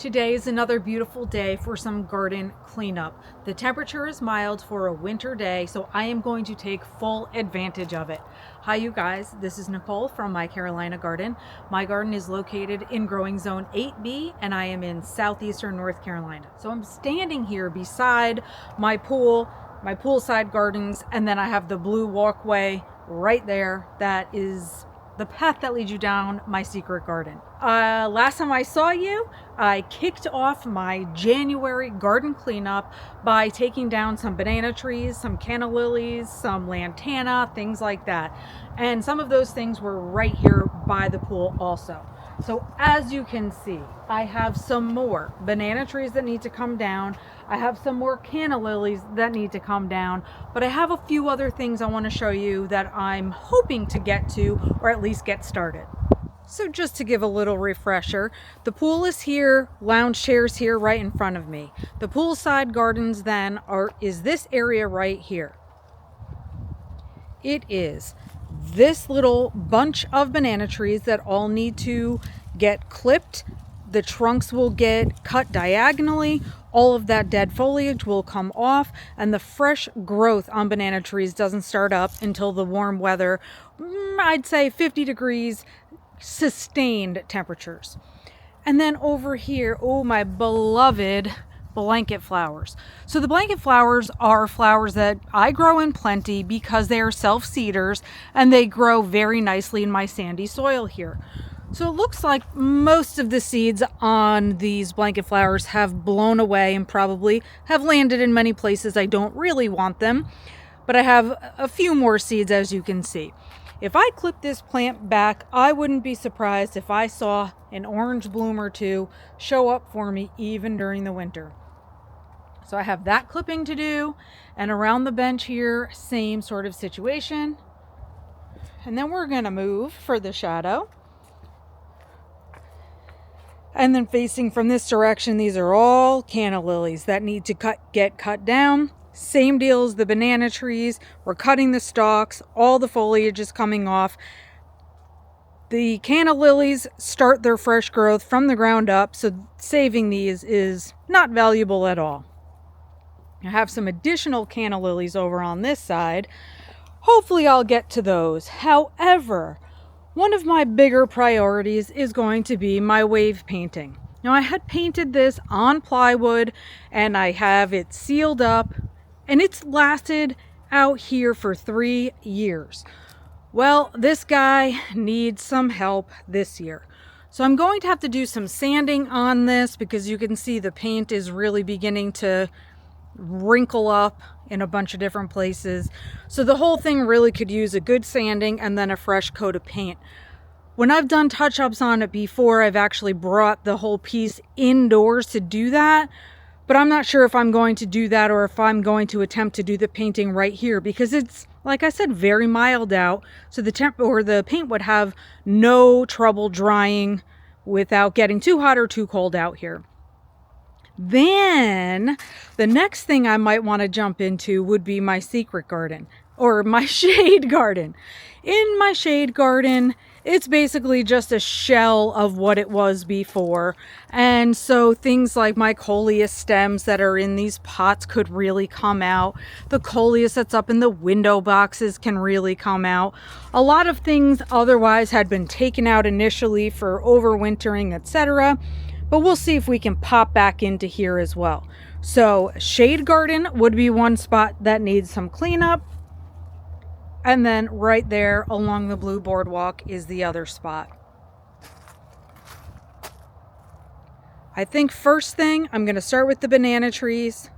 Today is another beautiful day for some garden cleanup. The temperature is mild for a winter day, so I am going to take full advantage of it. Hi you guys, this is Nicole from My Carolina Garden. My garden is located in growing zone 8B and I am in southeastern North Carolina. So I'm standing here beside my poolside gardens, and then I have the blue walkway right there. That is the path that leads you down my secret garden. Last time I saw you, I kicked off my January garden cleanup by taking down some banana trees, some canna lilies, some lantana, things like that. And some of those things were right here by the pool also. So as you can see, I have some more banana trees that need to come down. I have some more canna lilies that need to come down, but I have a few other things I want to show you that I'm hoping to get to, or at least get started. So just to give a little refresher, the pool is here, lounge chairs here right in front of me. The poolside gardens then is this area right here. It is this little bunch of banana trees that all need to get clipped. The trunks will get cut diagonally. All of that dead foliage will come off, and the fresh growth on banana trees doesn't start up until the warm weather, I'd say 50 degrees, sustained temperatures. And then over here, oh, my beloved blanket flowers. So the blanket flowers are flowers that I grow in plenty because they are self-seeders and they grow very nicely in my sandy soil here. So it looks like most of the seeds on these blanket flowers have blown away and probably have landed in many places I don't really want them, but I have a few more seeds, as you can see. If I clip this plant back, I wouldn't be surprised if I saw an orange bloom or two show up for me even during the winter. So I have that clipping to do, and around the bench here, same sort of situation. And then we're going to move for the shadow. And then facing from this direction, these are all canna lilies that need to get cut down. Same deal as the banana trees. We're cutting the stalks. All the foliage is coming off. The canna lilies start their fresh growth from the ground up, so saving these is not valuable at all. I have some additional canna lilies over on this side. Hopefully I'll get to those. However, one of my bigger priorities is going to be my wave painting. Now, I had painted this on plywood and I have it sealed up, and it's lasted out here for 3 years. Well, this guy needs some help this year. So I'm going to have to do some sanding on this because you can see the paint is really beginning to wrinkle up in a bunch of different places. So the whole thing really could use a good sanding and then a fresh coat of paint. When I've done touch-ups on it before, I've actually brought the whole piece indoors to do that. But I'm not sure if I'm going to do that or if I'm going to attempt to do the painting right here because it's, like I said, very mild out. So the paint would have no trouble drying without getting too hot or too cold out here. Then the next thing I might want to jump into would be my secret garden, or my shade garden. In my shade garden, it's basically just a shell of what it was before. And so things like my Coleus stems that are in these pots could really come out. The Coleus that's up in the window boxes can really come out. A lot of things otherwise had been taken out initially for overwintering, etc. But we'll see if we can pop back into here as well. So shade garden would be one spot that needs some cleanup. And then right there along the blue boardwalk is the other spot. I think first thing, I'm going to start with the banana trees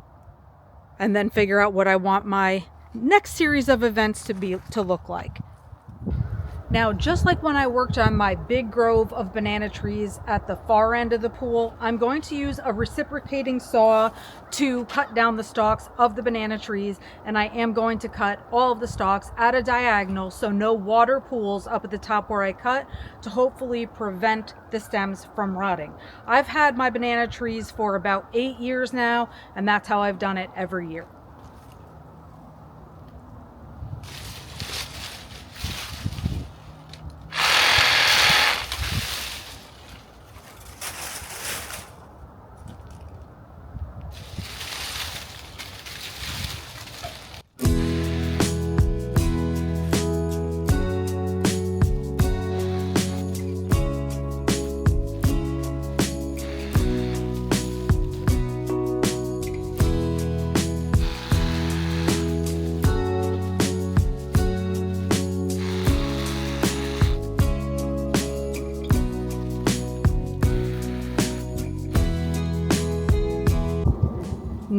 and then figure out what I want my next series of events to look like. Now, just like when I worked on my big grove of banana trees at the far end of the pool, I'm going to use a reciprocating saw to cut down the stalks of the banana trees, and I am going to cut all of the stalks at a diagonal so no water pools up at the top where I cut, to hopefully prevent the stems from rotting. I've had my banana trees for about 8 years now, and that's how I've done it every year.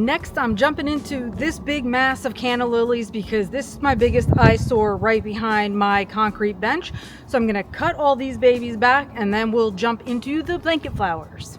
next I'm jumping into this big mass of canna lilies because this is my biggest eyesore right behind my concrete bench. So I'm gonna cut all these babies back and then we'll jump into the blanket flowers.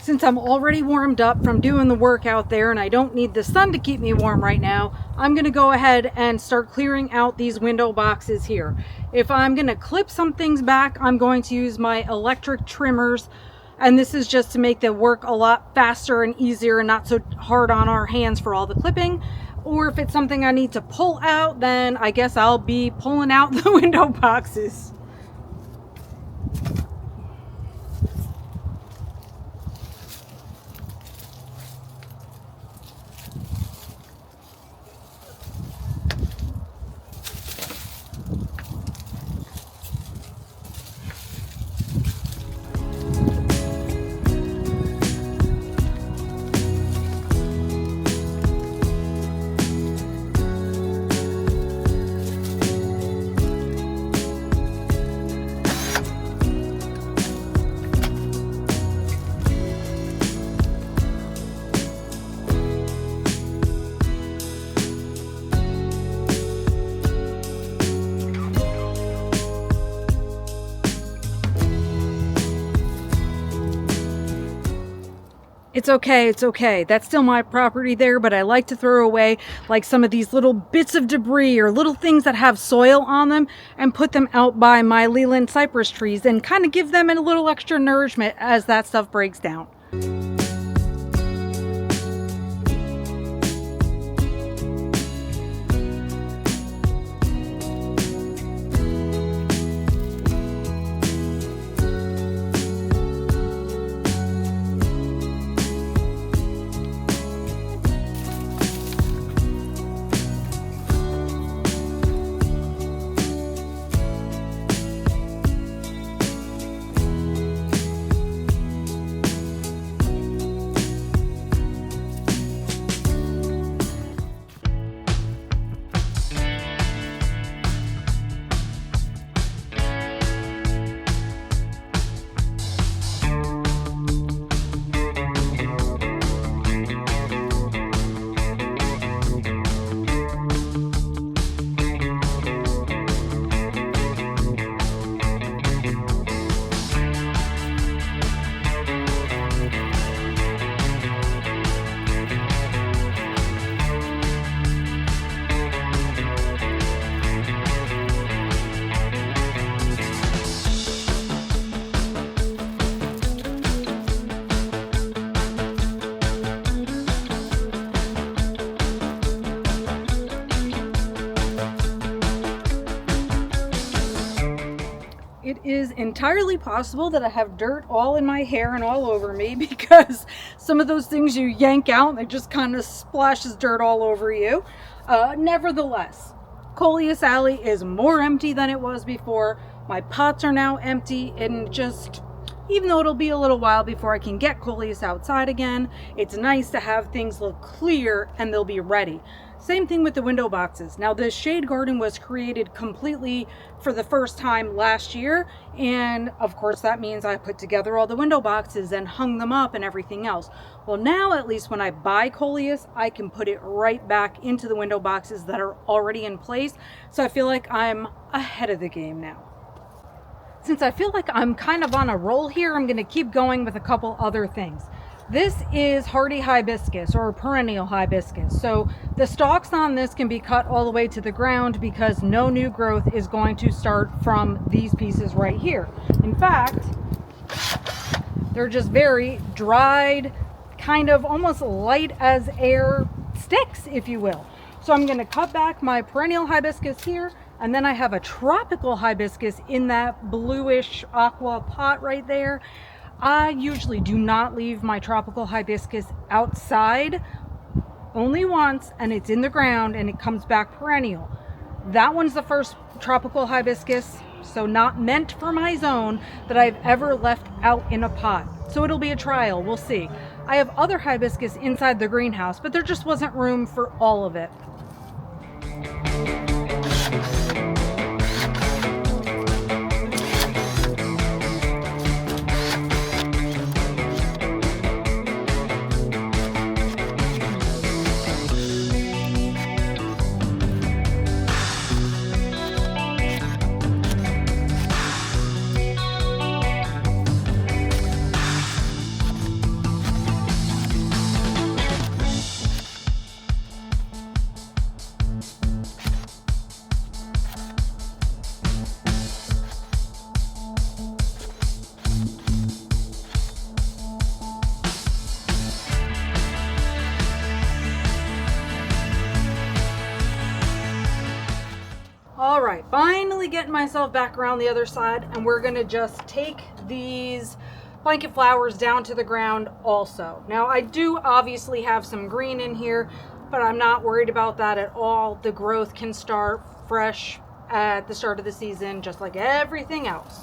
Since I'm already warmed up from doing the work out there and I don't need the sun to keep me warm right now, I'm going to go ahead and start clearing out these window boxes here. If I'm going to clip some things back, I'm going to use my electric trimmers, and this is just to make the work a lot faster and easier and not so hard on our hands for all the clipping. Or if it's something I need to pull out, then I guess I'll be pulling out the window boxes. It's okay, it's okay. That's still my property there, but I like to throw away like some of these little bits of debris or little things that have soil on them and put them out by my Leland cypress trees and kind of give them a little extra nourishment as that stuff breaks down. it is entirely possible that I have dirt all in my hair and all over me, because some of those things you yank out and it just kind of splashes dirt all over you. Nevertheless, Coleus Alley is more empty than it was before. My pots are now empty, and just, even though it'll be a little while before I can get Coleus outside again, it's nice to have things look clear and they'll be ready. Same thing with the window boxes. Now, this shade garden was created completely for the first time last year, and of course that means I put together all the window boxes and hung them up and everything else. Well, now at least when I buy Coleus, I can put it right back into the window boxes that are already in place, so I feel like I'm ahead of the game now. Since I feel like I'm kind of on a roll here, I'm going to keep going with a couple other things. This is hardy hibiscus, or perennial hibiscus. So the stalks on this can be cut all the way to the ground because no new growth is going to start from these pieces right here. In fact, they're just very dried, kind of almost light as air sticks, if you will. So I'm going to cut back my perennial hibiscus here, and then I have a tropical hibiscus in that bluish aqua pot right there. I usually do not leave my tropical hibiscus outside, only once, and it's in the ground and it comes back perennial. That one's the first tropical hibiscus, so not meant for my zone, that I've ever left out in a pot. So it'll be a trial, we'll see. I have other hibiscus inside the greenhouse, but there just wasn't room for all of it. All right, finally getting myself back around the other side, and we're gonna just take these blanket flowers down to the ground also. Now, I do obviously have some green in here, but I'm not worried about that at all. The growth can start fresh at the start of the season, just like everything else.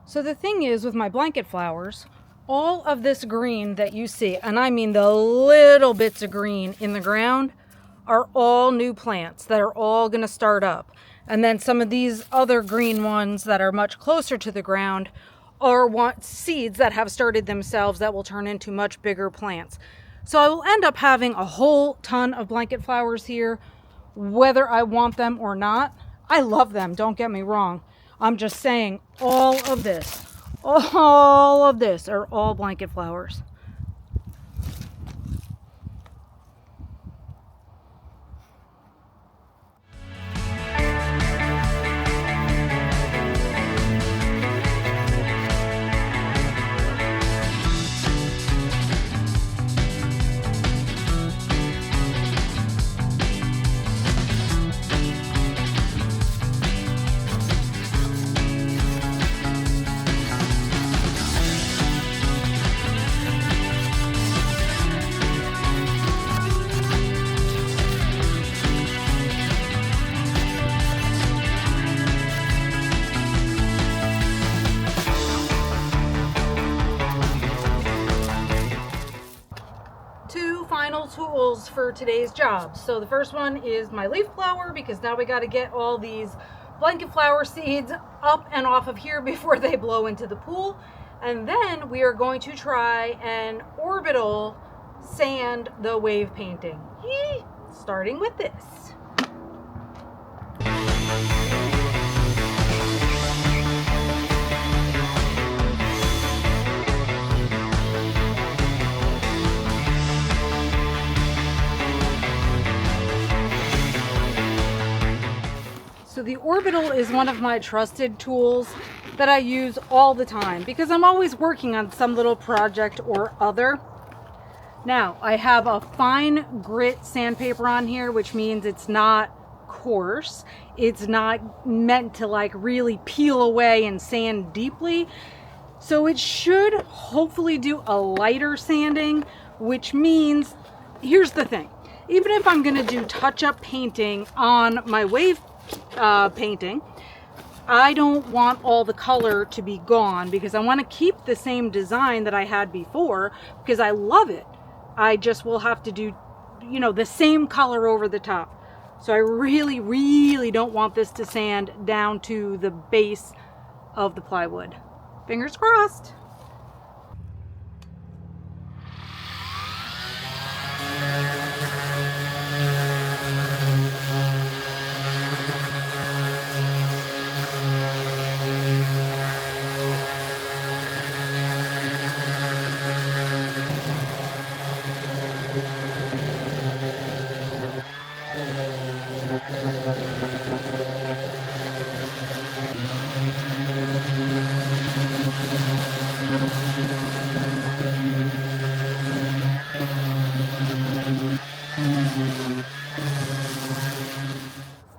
So the thing is with my blanket flowers, all of this green that you see, and I mean the little bits of green in the ground, are all new plants that are all going to start up. And then some of these other green ones that are much closer to the ground are seeds that have started themselves that will turn into much bigger plants. So I will end up having a whole ton of blanket flowers here, whether I want them or not. I love them, don't get me wrong. I'm just saying all of this are all blanket flowers. Tools for today's job. So the first one is my leaf blower, because now we got to get all these blanket flower seeds up and off of here before they blow into the pool. And then we are going to try and orbital sand the wave painting. Starting with this. orbital is one of my trusted tools that I use all the time because I'm always working on some little project or other. Now, I have a fine grit sandpaper on here, which means it's not coarse. It's not meant to like really peel away and sand deeply. So it should hopefully do a lighter sanding, which means, here's the thing. Even if I'm gonna do touch-up painting on my wave painting, I don't want all the color to be gone because I want to keep the same design that I had before because I love it. I just will have to do, you know, the same color over the top. So I really, really don't want this to sand down to the base of the plywood. Fingers crossed.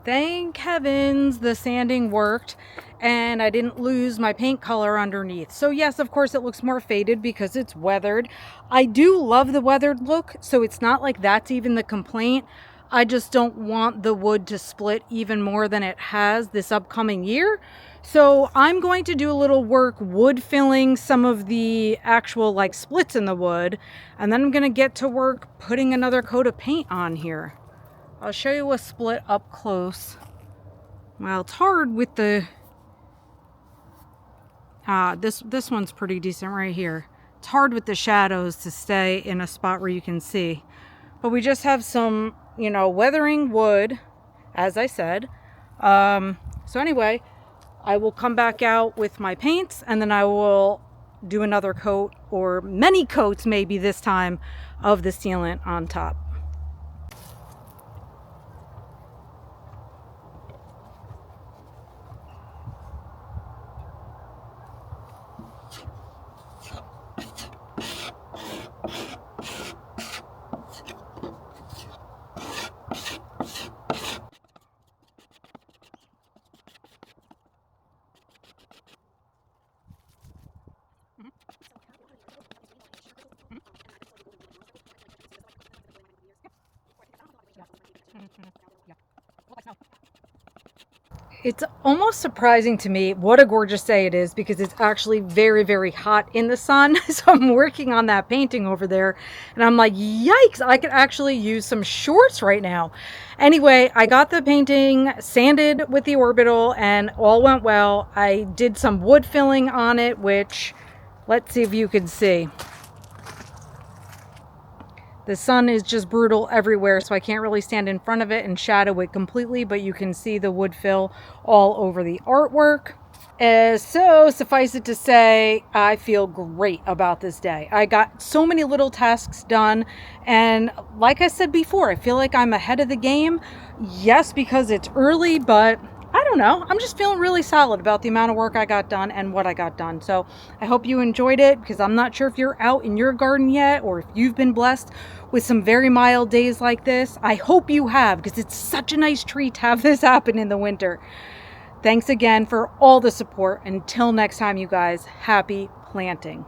Thank heavens the sanding worked and I didn't lose my paint color underneath. So yes, of course it looks more faded because it's weathered. I do love the weathered look, so it's not like that's even the complaint. I just don't want the wood to split even more than it has this upcoming year. So I'm going to do a little work wood filling some of the actual like splits in the wood, and then I'm going to get to work putting another coat of paint on here. I'll show you a split up close. Well, it's hard with the this one's pretty decent right here. It's hard with the shadows to stay in a spot where you can see. But we just have some, you know, weathering wood, as I said. So anyway, I will come back out with my paints and then I will do another coat, or many coats maybe this time, of the sealant on top. It's almost surprising to me what a gorgeous day it is because it's actually very, very hot in the sun. So I'm working on that painting over there and I'm like, yikes, I could actually use some shorts right now. Anyway, I got the painting sanded with the orbital and all went well. I did some wood filling on it, which let's see if you can see. The sun is just brutal everywhere, so I can't really stand in front of it and shadow it completely, but you can see the wood fill all over the artwork. So suffice it to say, I feel great about this day. I got so many little tasks done, and like I said before, I feel like I'm ahead of the game. Yes, because it's early, but I don't know. I'm just feeling really solid about the amount of work I got done and what I got done. So I hope you enjoyed it, because I'm not sure if you're out in your garden yet or if you've been blessed with some very mild days like this. I hope you have, because it's such a nice treat to have this happen in the winter. Thanks again for all the support. Until next time, you guys, happy planting.